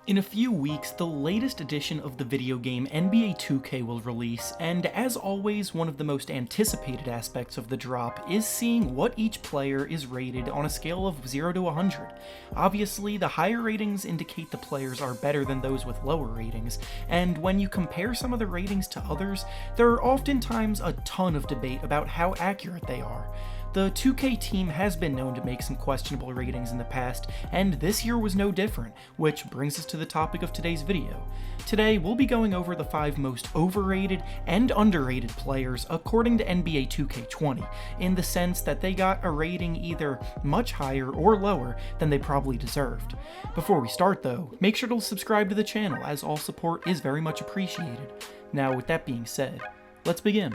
In a few weeks, the latest edition of the video game NBA 2K will release, and as always, one of the most anticipated aspects of the drop is seeing what each player is rated on a scale of 0 to 100. Obviously, the higher ratings indicate the players are better than those with lower ratings, and when you compare some of the ratings to others, there are oftentimes a ton of debate about how accurate they are. The 2K team has been known to make some questionable ratings in the past, and this year was no different, which brings us to the topic of today's video. Today, we'll be going over the 5 most overrated and underrated players according to NBA 2K20, in the sense that they got a rating either much higher or lower than they probably deserved. Before we start though, make sure to subscribe to the channel, as all support is very much appreciated. Now with that being said, let's begin.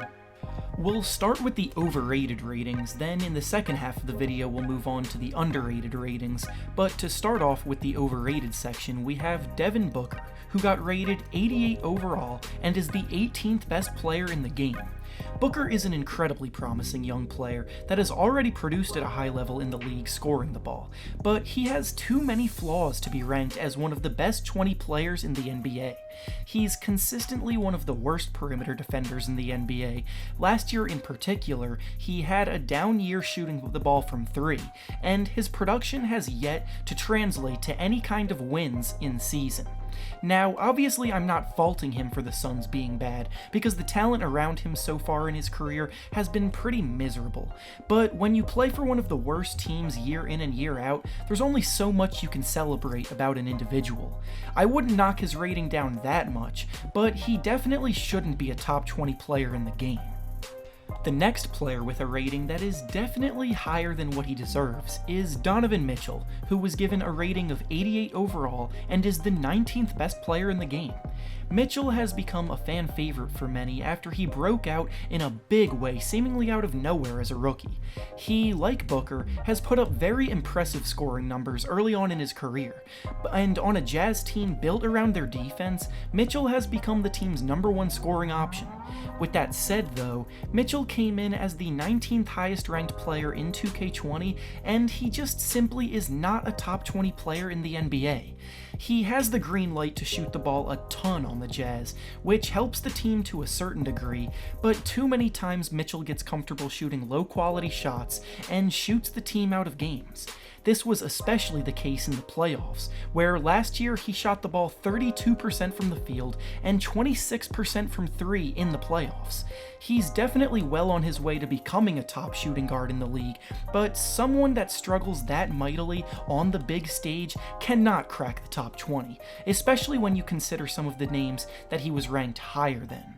We'll start with the overrated ratings, then in the second half of the video we'll move on to the underrated ratings, but to start off with the overrated section, we have Devin Booker, who got rated 88 overall and is the 18th best player in the game. Booker is an incredibly promising young player that has already produced at a high level in the league scoring the ball, but he has too many flaws to be ranked as one of the best 20 players in the NBA. He's consistently one of the worst perimeter defenders in the NBA. Last year in particular, he had a down year shooting the ball from 3, and his production has yet to translate to any kind of wins in season. Now, obviously I'm not faulting him for the Suns being bad, because the talent around him so far in his career has been pretty miserable, but when you play for one of the worst teams year in and year out, there's only so much you can celebrate about an individual. I wouldn't knock his rating down that much, but he definitely shouldn't be a top 20 player in the game. The next player with a rating that is definitely higher than what he deserves is Donovan Mitchell, who was given a rating of 88 overall and is the 19th best player in the game. Mitchell has become a fan favorite for many after he broke out in a big way seemingly out of nowhere as a rookie. He, like Booker, has put up very impressive scoring numbers early on in his career, and on a Jazz team built around their defense, Mitchell has become the team's #1 scoring option. With that said though, Mitchell came in as the 19th highest ranked player in 2K20, and he just simply is not a top 20 player in the NBA. He has the green light to shoot the ball a ton on the Jazz, which helps the team to a certain degree, but too many times Mitchell gets comfortable shooting low quality shots and shoots the team out of games. This was especially the case in the playoffs, where last year he shot the ball 32% from the field and 26% from 3 in the playoffs. He's definitely well on his way to becoming a top shooting guard in the league, but someone that struggles that mightily on the big stage cannot crack the top 20, especially when you consider some of the names that he was ranked higher than.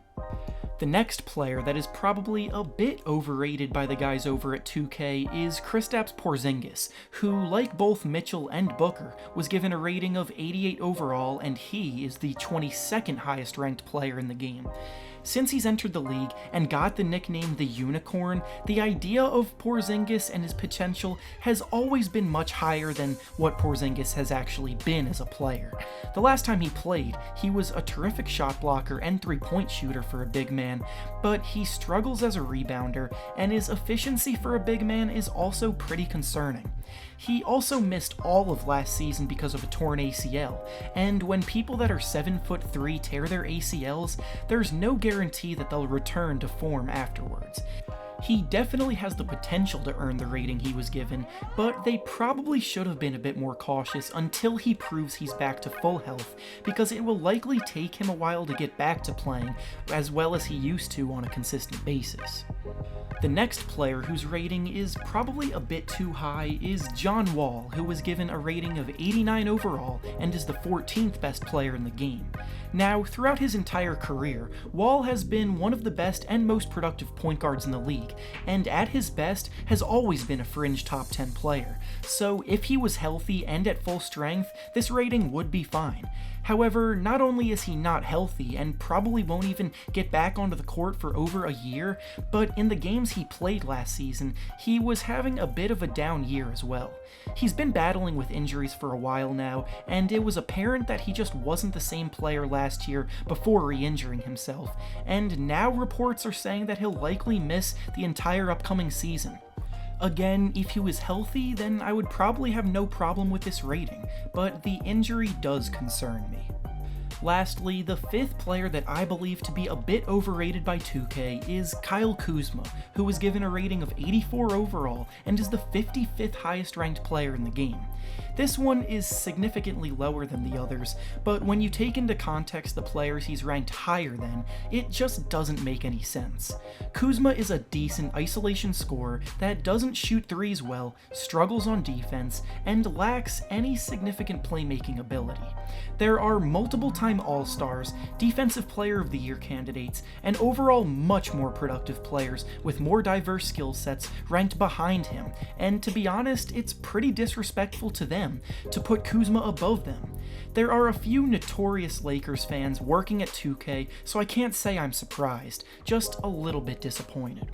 The next player that is probably a bit overrated by the guys over at 2K is Kristaps Porzingis, who, like both Mitchell and Booker, was given a rating of 88 overall, and he is the 22nd highest ranked player in the game. Since he's entered the league and got the nickname the Unicorn, the idea of Porzingis and his potential has always been much higher than what Porzingis has actually been as a player. The last time he played, he was a terrific shot blocker and three-point shooter for a big man, but he struggles as a rebounder, and his efficiency for a big man is also pretty concerning. He also missed all of last season because of a torn ACL, and when people that are 7'3" tear their ACLs, there's no guarantee that they'll return to form afterwards. He definitely has the potential to earn the rating he was given, but they probably should have been a bit more cautious until he proves he's back to full health, because it will likely take him a while to get back to playing as well as he used to on a consistent basis. The next player whose rating is probably a bit too high is John Wall, who was given a rating of 89 overall and is the 14th best player in the game. Now, throughout his entire career, Wall has been one of the best and most productive point guards in the league, and at his best has always been a fringe top 10 player, so if he was healthy and at full strength, this rating would be fine. However, not only is he not healthy and probably won't even get back onto the court for over a year, but in the games he played last season, he was having a bit of a down year as well. He's been battling with injuries for a while now, and it was apparent that he just wasn't the same player last year before re-injuring himself, and now reports are saying that he'll likely miss the entire upcoming season. Again, if he was healthy, then I would probably have no problem with this rating, but the injury does concern me. Lastly, the fifth player that I believe to be a bit overrated by 2K is Kyle Kuzma, who was given a rating of 84 overall and is the 55th highest ranked player in the game. This one is significantly lower than the others, but when you take into context the players he's ranked higher than, it just doesn't make any sense. Kuzma is a decent isolation scorer that doesn't shoot threes well, struggles on defense, and lacks any significant playmaking ability. There are multiple-time All-Stars, Defensive Player of the Year candidates, and overall much more productive players with more diverse skill sets ranked behind him, and to be honest, it's pretty disrespectful to them to put Kuzma above them. There are a few notorious Lakers fans working at 2K, so I can't say I'm surprised, just a little bit disappointed.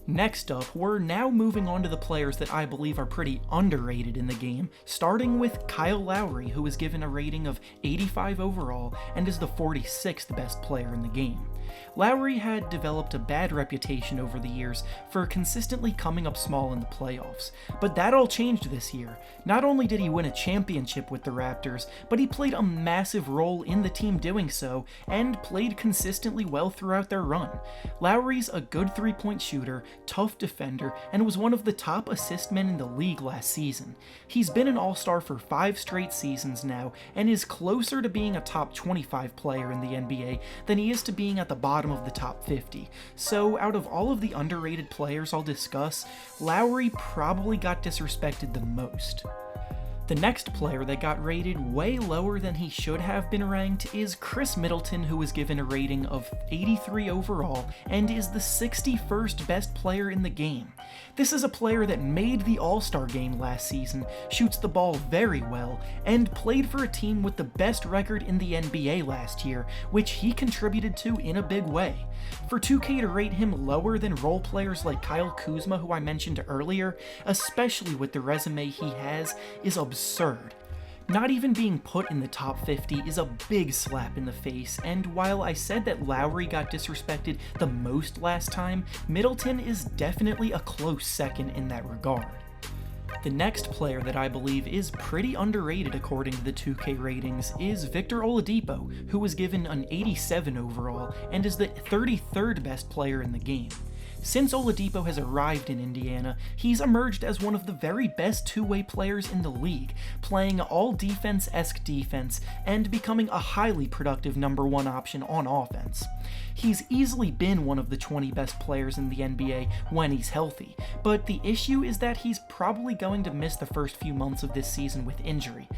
Next up, we're now moving on to the players that I believe are pretty underrated in the game, starting with Kyle Lowry, who was given a rating of 85 overall and is the 46th best player in the game. Lowry had developed a bad reputation over the years for consistently coming up small in the playoffs, but that all changed this year. Not only did he win a championship with the Raptors, but he played a massive role in the team doing so, and played consistently well throughout their run. Lowry's a good three-point shooter, tough defender, and was one of the top assist men in the league last season. He's been an All-Star for 5 straight seasons now, and is closer to being a top 25 player in the NBA than he is to being at the bottom of the top 50. So out of all of the underrated players I'll discuss, Lowry probably got disrespected the most. The next player that got rated way lower than he should have been ranked is Khris Middleton, who was given a rating of 83 overall and is the 61st best player in the game. This is a player that made the All-Star game last season, shoots the ball very well, and played for a team with the best record in the NBA last year, which he contributed to in a big way. For 2K to rate him lower than role players like Kyle Kuzma, who I mentioned earlier, especially with the resume he has, is absurd. Not even being put in the top 50 is a big slap in the face, and while I said that Lowry got disrespected the most last time, Middleton is definitely a close second in that regard. The next player that I believe is pretty underrated according to the 2K ratings is Victor Oladipo, who was given an 87 overall and is the 33rd best player in the game. Since Oladipo has arrived in Indiana, he's emerged as one of the very best two-way players in the league, playing all-defense-esque defense and becoming a highly productive number 1 option on offense. He's easily been one of the 20 best players in the NBA when he's healthy, but the issue is that he's probably going to miss the first few months of this season with injury.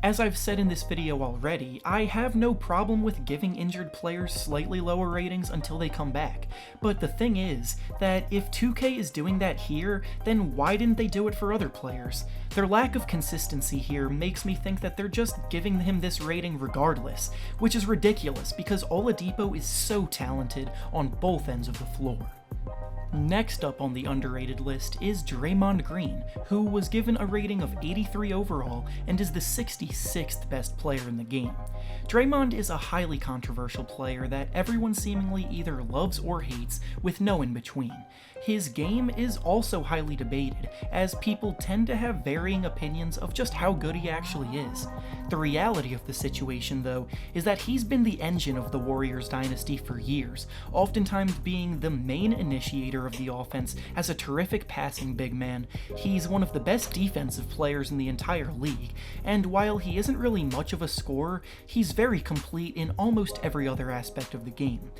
As I've said in this video already, I have no problem with giving injured players slightly lower ratings until they come back, but the thing is that if 2K is doing that here, then why didn't they do it for other players? Their lack of consistency here makes me think that they're just giving him this rating regardless, which is ridiculous because Oladipo is so talented on both ends of the floor. Next up on the underrated list is Draymond Green, who was given a rating of 83 overall and is the 66th best player in the game. Draymond is a highly controversial player that everyone seemingly either loves or hates, with no in between. His game is also highly debated, as people tend to have varying opinions of just how good he actually is. The reality of the situation, though, is that he's been the engine of the Warriors dynasty for years, oftentimes being the main initiator of the offense as a terrific passing big man. He's one of the best defensive players in the entire league, and while he isn't really much of a scorer, he's very complete in almost every other aspect of the game.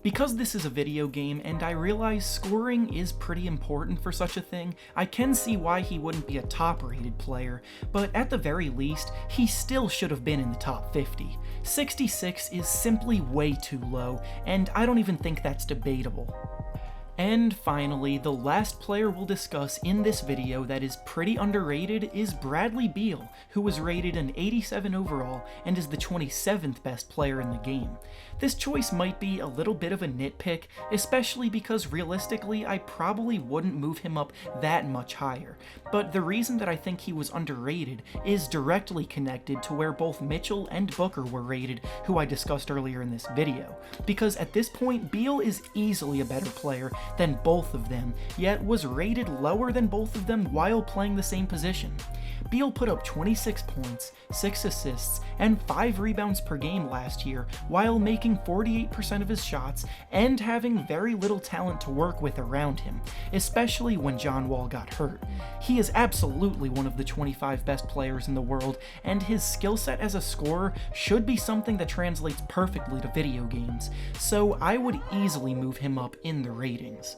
Because this is a video game and I realize scoring is pretty important for such a thing, I can see why he wouldn't be a top-rated player, but at the very least, he still should have been in the top 50. 66 is simply way too low, and I don't even think that's debatable. And finally, the last player we'll discuss in this video that is pretty underrated is Bradley Beal, who was rated an 87 overall and is the 27th best player in the game. This choice might be a little bit of a nitpick, especially because realistically I probably wouldn't move him up that much higher, but the reason that I think he was underrated is directly connected to where both Mitchell and Booker were rated, who I discussed earlier in this video, because at this point Beal is easily a better player than both of them, yet was rated lower than both of them while playing the same position. Beal put up 26 points, 6 assists, and 5 rebounds per game last year, while making 48% of his shots and having very little talent to work with around him, especially when John Wall got hurt. He is absolutely one of the 25 best players in the world, and his skill set as a scorer should be something that translates perfectly to video games, so I would easily move him up in the ratings.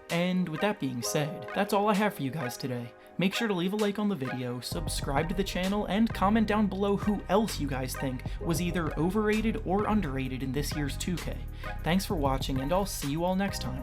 And with that being said, that's all I have for you guys today. Make sure to leave a like on the video, subscribe to the channel, and comment down below who else you guys think was either overrated or underrated in this year's 2K. Thanks for watching, and I'll see you all next time.